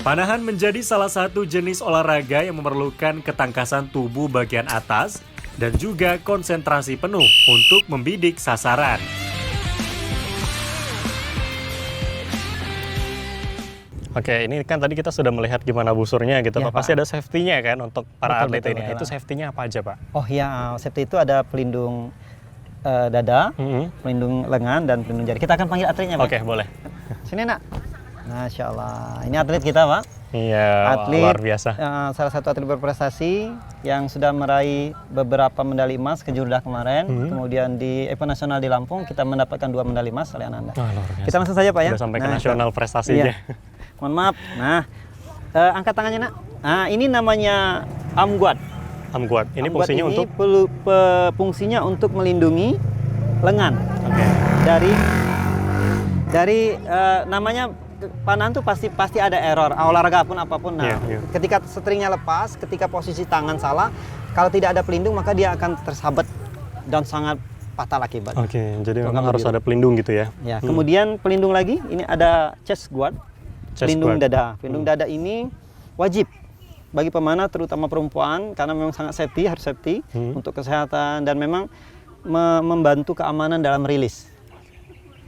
Panahan menjadi salah satu jenis olahraga yang memerlukan ketangkasan tubuh bagian atas dan juga konsentrasi penuh untuk membidik sasaran. Oke, ini kan tadi kita sudah melihat gimana busurnya gitu, Ya, Pak. Pasti ada safety-nya kan untuk para atlet Betul, ini. betul. Itu safety-nya apa aja, Pak? Oh iya, safety itu ada pelindung dada, pelindung lengan, dan pelindung jari. Kita akan panggil atletnya, Pak. Oke, boleh. Sini, Nak. Masya Allah. Ini atlet kita, Pak. Iya, Atlet, luar biasa. salah satu atlet berprestasi yang sudah meraih beberapa medali emas ke Jurda kemarin. Kemudian di event nasional di Lampung, kita mendapatkan 2 medali emas oleh Ananda. Wah, luar biasa. Kita langsung saja, Pak, ya. Sudah sampai ke Nah, nasional prestasinya. Iya. Mohon maaf. Nah, angkat tangannya, Nak. Nah, ini namanya amguat. Amguat. Ini Amguat fungsinya ini untuk fungsinya untuk melindungi lengan. Oke. Dari namanya panahan tuh pasti ada error. Olahraga pun apapun. Nah, Iya. ketika stringnya lepas, ketika posisi tangan salah, kalau tidak ada pelindung maka dia akan tersabet dan sangat fatal akibat. Oke, jadi Kalau memang kamu harus biru. ada pelindung gitu ya. Ya, kemudian pelindung lagi, ini ada chest guard, Chest pelindung guard. dada. Pelindung dada ini wajib bagi pemanah terutama perempuan karena memang sangat safety, harus safety untuk kesehatan dan memang membantu keamanan dalam rilis.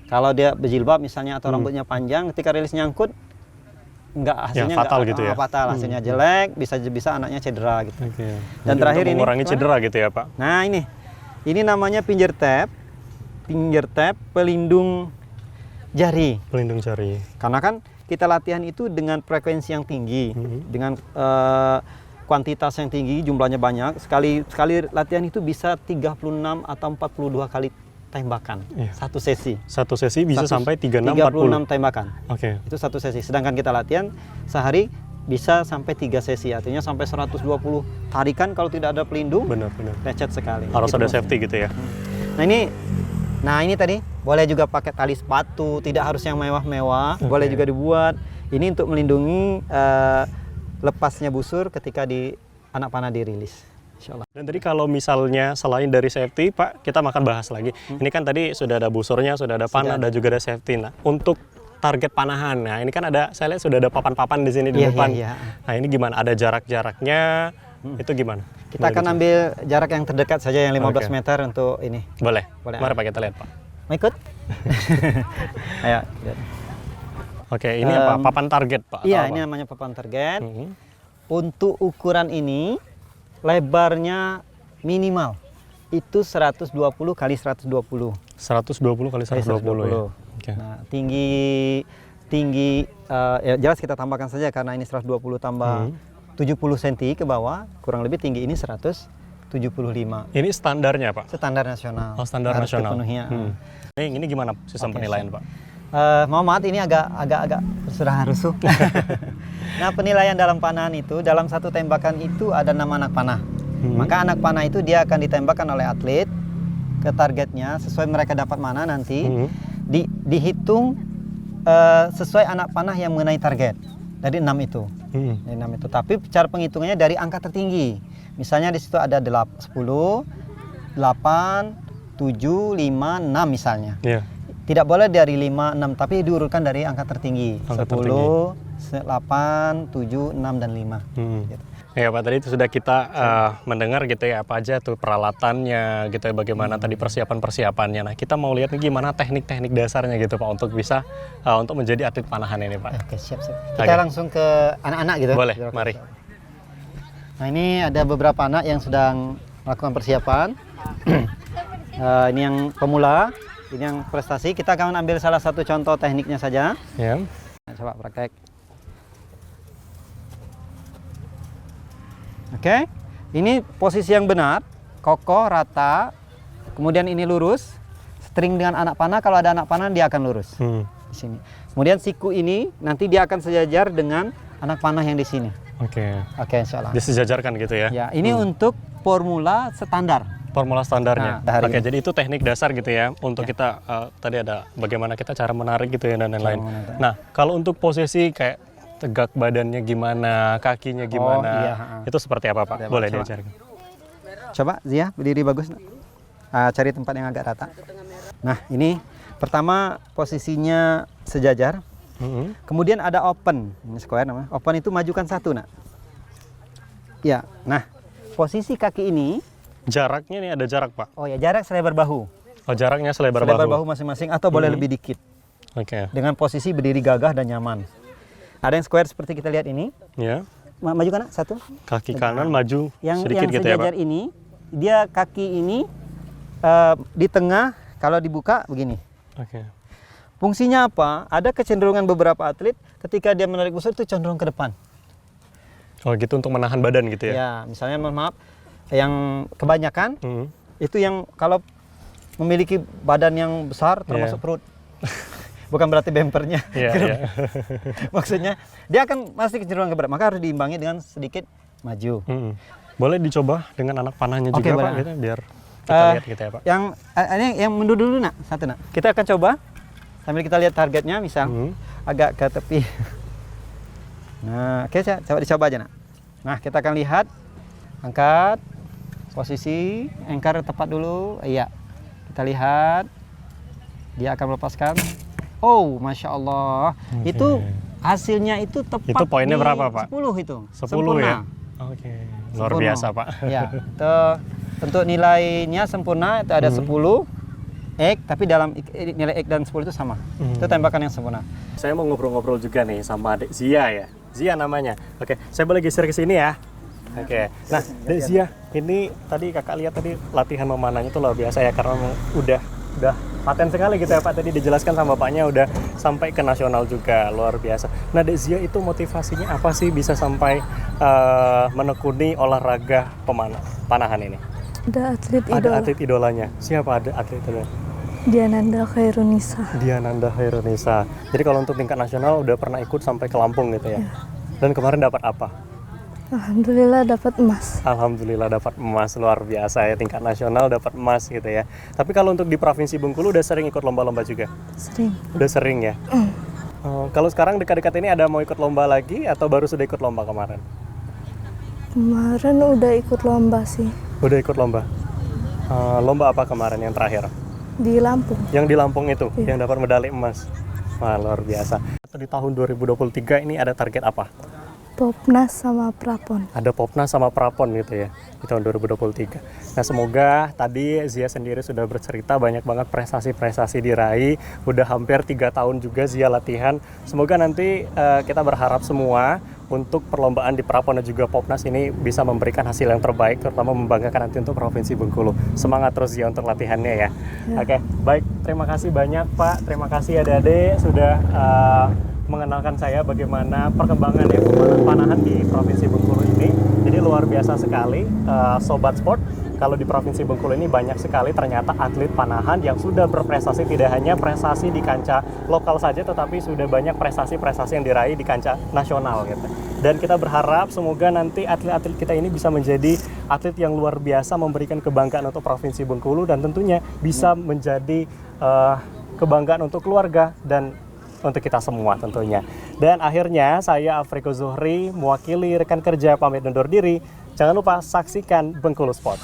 Kalau dia berjilbab misalnya atau rambutnya panjang, ketika rilis nyangkut hasilnya fatal nggak gitu ya? fatal, hasilnya jelek, bisa anaknya cedera gitu. Oke. Dan Jadi terakhir untuk ini mengurangi gimana? cedera gitu ya, Pak. Nah, ini namanya pinjer tab pelindung jari. Pelindung jari. Karena kan kita latihan itu dengan frekuensi yang tinggi, dengan kuantitas yang tinggi, jumlahnya banyak. Sekali latihan itu bisa 36 atau 42 kali tembakan. Iya. Satu sesi. Satu sesi bisa sampai 36 36 40. tembakan. Oke. Itu satu sesi. Sedangkan kita latihan sehari bisa sampai 3 sesi, artinya sampai 120 tarikan kalau tidak ada pelindung. Benar. Lecet sekali. Harus Itu ada maksudnya. safety gitu ya. Nah ini tadi boleh juga pakai tali sepatu, tidak harus yang mewah-mewah, boleh juga dibuat. Ini untuk melindungi lepasnya busur ketika di anak panah dirilis. Insyaallah. Dan tadi kalau misalnya selain dari safety, Pak, kita akan bahas lagi. Ini kan tadi sudah ada busurnya, sudah ada panah, dan juga ada safety. Nah, untuk target panahan, nah ini kan saya lihat sudah ada papan-papan di sini di depan. Iya. Nah ini gimana? Ada jarak-jaraknya? Itu gimana? Kita akan ambil jarak yang terdekat saja, yang 15 Oke. meter untuk ini. Boleh. Boleh. Mari Pak kita lihat, Pak. Mau ikut? Ayo. lihat. Oke, ini apa? Papan target, Pak? Iya, atau ini apa? namanya papan target. Mhm. Untuk ukuran ini, lebarnya minimal itu 120 kali 120. 120 kali 120 ya. Oke. Nah, tinggi ya jelas kita tambahkan saja karena ini 120 tambah 70 cm ke bawah, kurang lebih tinggi ini 175. Ini standarnya, Pak? Standar nasional. Oh, standar Harus nasional. dipenuhi, ya. Ini gimana sistem Oke, penilaian, Pak? Mohon maaf ini agak sudah rusuh. Nah, penilaian dalam panahan itu, dalam satu tembakan itu ada 6 anak panah. Maka anak panah itu dia akan ditembakkan oleh atlet ke targetnya sesuai mereka dapat mana nanti. Dihitung sesuai anak panah yang mengenai target dari 6 itu. Dari 6 itu. Tapi cara penghitungannya dari angka tertinggi. Misalnya di situ ada 10, 8, 7, 5, 6 misalnya. Iya. Tidak boleh dari 5, 6, tapi diurutkan dari angka tertinggi. Angka 10, 8, 7, 6, dan 5. Gitu. Ya Pak, tadi itu sudah kita mendengar gitu ya, apa aja tuh peralatannya gitu ya, bagaimana tadi persiapan-persiapannya. Nah, kita mau lihat nih gimana teknik-teknik dasarnya gitu Pak, untuk bisa untuk menjadi atlet panahan ini Pak. Oke, siap. Kita langsung ke anak-anak gitu. Boleh, mari. Nah, ini ada beberapa anak yang sedang melakukan persiapan. Ini yang pemula, ini yang prestasi. Kita akan ambil salah satu contoh tekniknya saja. Ya. Nah, coba praktek. Oke, ini posisi yang benar, kokoh, rata, kemudian ini lurus, string dengan anak panah, kalau ada anak panah dia akan lurus di sini. Kemudian siku ini nanti dia akan sejajar dengan anak panah yang di sini. Oke, insyaallah. disejajarkan gitu ya? Ya, ini untuk formula standar. Formula standarnya. Nah, Oke, jadi itu teknik dasar gitu ya, untuk kita tadi ada bagaimana kita cara menarik gitu ya, dan lain-lain. Nah, kalau untuk posisi kayak tegak badannya gimana, kakinya gimana, itu seperti apa Pak? Boleh diajarkan. Coba Zia, berdiri bagus. Cari tempat yang agak rata. Nah, ini pertama posisinya sejajar. Kemudian ada open, ini square namanya. Open itu majukan satu, nak. Ya, nah posisi kaki ini. Jaraknya nih ada jarak, Pak? Oh ya, jarak selebar bahu. Oh, jaraknya selebar bahu masing-masing atau boleh lebih dikit. Oke. Dengan posisi berdiri gagah dan nyaman. Ada yang square seperti kita lihat ini. Ya. Majukan, nak, satu. Kaki kanan maju sedikit yang gitu ya, Pak? sejajar ini, dia kaki ini di tengah, kalau dibuka begini. Oke. Fungsinya apa? Ada kecenderungan beberapa atlet ketika dia menarik busur itu cenderung ke depan. Oh gitu, untuk menahan badan gitu ya? Ya, misalnya mohon maaf, yang kebanyakan itu yang kalau memiliki badan yang besar termasuk perut. Bukan berarti bempernya. Maksudnya dia akan pasti kecenderungan ke depan, maka harus diimbangi dengan sedikit maju. Boleh dicoba dengan anak panahnya juga, Pak, gitu, biar kita lihat gitu ya, Pak. Yang mundur dulu, nak, satu, nak. Kita akan coba sambil kita lihat targetnya, misal agak ke tepi. Nah, oke, coba dicoba aja, nak. Nah, kita akan lihat, angkat posisi, anchor tepat dulu. Iya, kita lihat, dia akan melepaskan. Oh, masya Allah, itu hasilnya itu tepat. Itu poinnya berapa, Pak? 10 itu. 10 sempurna. ya? Oke, luar biasa, Pak. Ya, untuk nilainya sempurna itu ada 10 X, tapi dalam nilai X dan 10 itu sama. Itu tembakan yang sempurna. Saya mau ngobrol-ngobrol juga nih sama adik Zia ya. Zia namanya. Oke, saya boleh geser ke sini ya. Oke. Nah, Dek Zia, ini tadi kakak lihat tadi latihan memanahnya itu luar biasa ya, karena udah paten sekali gitu ya, Pak. Tadi dijelaskan sama bapaknya udah sampai ke nasional juga, luar biasa. Nah, Dek Zia itu motivasinya apa sih bisa sampai menekuni olahraga panahan ini? Ada atlet idola. Ada atlet idolanya. Siapa ada atlet idolanya? Diananda Khairunisa. Diananda Khairunisa. Jadi kalau untuk tingkat nasional udah pernah ikut sampai ke Lampung gitu ya? Dan kemarin dapat apa? Alhamdulillah dapat emas. Alhamdulillah dapat emas, luar biasa ya, tingkat nasional dapat emas gitu ya. Tapi kalau untuk di Provinsi Bengkulu udah sering ikut lomba-lomba juga? Sering. Udah sering ya? Kalau sekarang dekat-dekat ini ada mau ikut lomba lagi atau baru sudah ikut lomba kemarin? Kemarin udah ikut lomba sih. Udah ikut lomba? Lomba apa kemarin yang terakhir? Di Lampung. Yang di Lampung itu, Iya. yang dapat medali emas. Wah, luar biasa. Di tahun 2023 ini ada target apa? Popnas sama Prapon. Ada Popnas sama Prapon gitu ya di tahun 2023. Nah, semoga tadi Zia sendiri sudah bercerita banyak banget prestasi-prestasi diraih. Udah hampir 3 tahun juga Zia latihan. Semoga nanti kita berharap semua untuk perlombaan di Prapon dan juga Popnas ini bisa memberikan hasil yang terbaik, terutama membanggakan nanti untuk Provinsi Bengkulu. Semangat terus Zia untuk latihannya ya. Oke, baik. Terima kasih banyak Pak. Terima kasih adik-adik sudah mengenalkan saya bagaimana perkembangan ya panahan di Provinsi Bengkulu ini. Jadi luar biasa sekali, Sobat Sport. Kalau di Provinsi Bengkulu ini banyak sekali ternyata atlet panahan yang sudah berprestasi, tidak hanya prestasi di kancah lokal saja, tetapi sudah banyak prestasi-prestasi yang diraih di kancah nasional gitu. Dan kita berharap semoga nanti atlet-atlet kita ini bisa menjadi atlet yang luar biasa, memberikan kebanggaan untuk Provinsi Bengkulu dan tentunya bisa menjadi kebanggaan untuk keluarga dan untuk kita semua tentunya. Dan akhirnya saya Afriko Zuhri mewakili rekan kerja pamit undur diri. Jangan lupa saksikan Bengkulu Sport.